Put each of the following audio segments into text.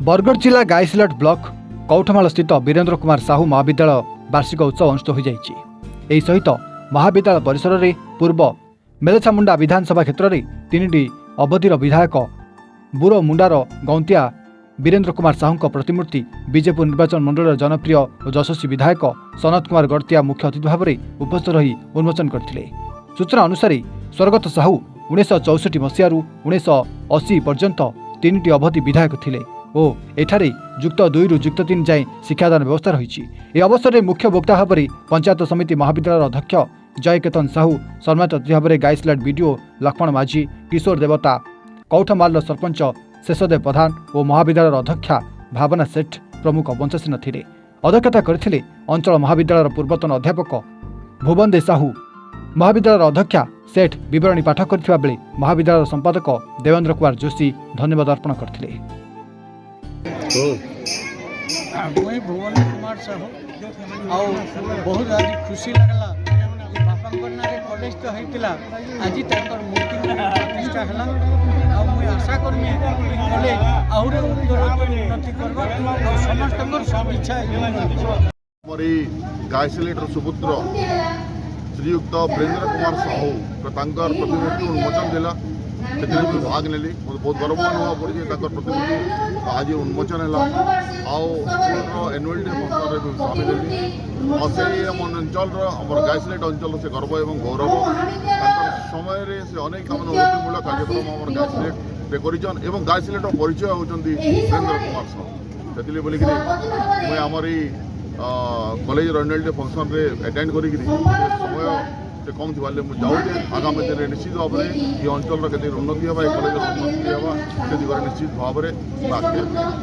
बरगढ़ जिला गाईसिलट ब्लॉक कौठमाल स्थित वीरेन्द्र कुमार साहू महाविद्यालय वार्षिक उत्सव अनुष्ठित हो जाएगी। सहित महाविद्यालय परिसर में पूर्व मेलछामुंडा विधानसभा क्षेत्र में 3टी अवधिर विधायक बुरो मुंडार गौंतिया वीरेन्द्र कुमार साहू प्रतिमूर्ति बीजेपी निर्वाचन मंडल जनप्रिय और यशस्वी विधायक सनत कुमार गड़तिया मुख्य अतिथि भाव में उपस्थित रही उन्मोचन करते। सूचना अनुसार स्वर्गत साहू 1964 मसीह 1980 पर्यंत 3टी अवधि विधायक थिले ओ एठारे युक्त 2 रु युक्त 3 जाए शिक्षादान व्यवस्था रही। यह अवसर में मुख्य वक्ता भाव में पंचायत समिति महाविद्यालय अध्यक्ष जयकेतन साहू, सम्मानित अतिथि भाव में गाईसिलट बीडीओ लक्ष्मण माझी, किशोर देवता, कौठमाल सरपंच शेषदेव प्रधान और महाविद्यालय अध्यक्षा भावना सेठ प्रमुख बंचसीन थिले। अध्यक्षता करथिले अंचल महाविद्यालय पूर्वतन अध्यापक भुवन दे साहू, महाविद्यालय अध्यक्षा सेठ विवरणी पाठ करथिबा बेले महाविद्यालय संपादक देवेंद्र कुमार जोशी धन्यवाद अर्पण करथिले। मुई भुवन कुमार साहू बहुत आज खुशी लगला। बापा कॉलेज तो होता आज मूर्ति प्रतिष्ठा है। मुई आशा करमी कॉलेज आहरी उन्नति करवा समस्त सब इच्छा हमारी गाईसिलट सुपुत्र श्रीयुक्त वीरेन्द्र कुमार साहू प्रतिमूर्ति उन्मोचन दिला से भाग नेली। मुझे बहुत गर्व अनुभव पड़े प्रतिमूर्ति आज उन्मोचन है एनुअल डे फंक्शन में सामिल हेली और से अंचल गाईसिलट अंचल से गर्व और गौरव समय से अनेक उन्नतिमूलक कार्यक्रम गाईसिलट कर गाईसिलट परिचय होती वीरेन्द्र कुमार साहू से बोलिक मुझे Amri college annual day function में अटेंड कर समय कम थी मुझे जाऊे आगामी दिन में निश्चित भाव में ये अंचल के उन्नति होगा, ये कॉलेज उन्नति होगा से दिगरे निश्चित भाव में आगे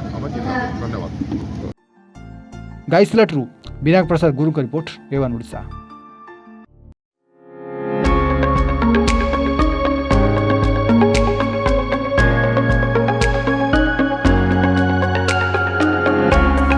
आम चिंता। धन्यवाद। गाईसिलट विनायक प्रसाद गुरु का रिपोर्ट, A1 ओडिशा।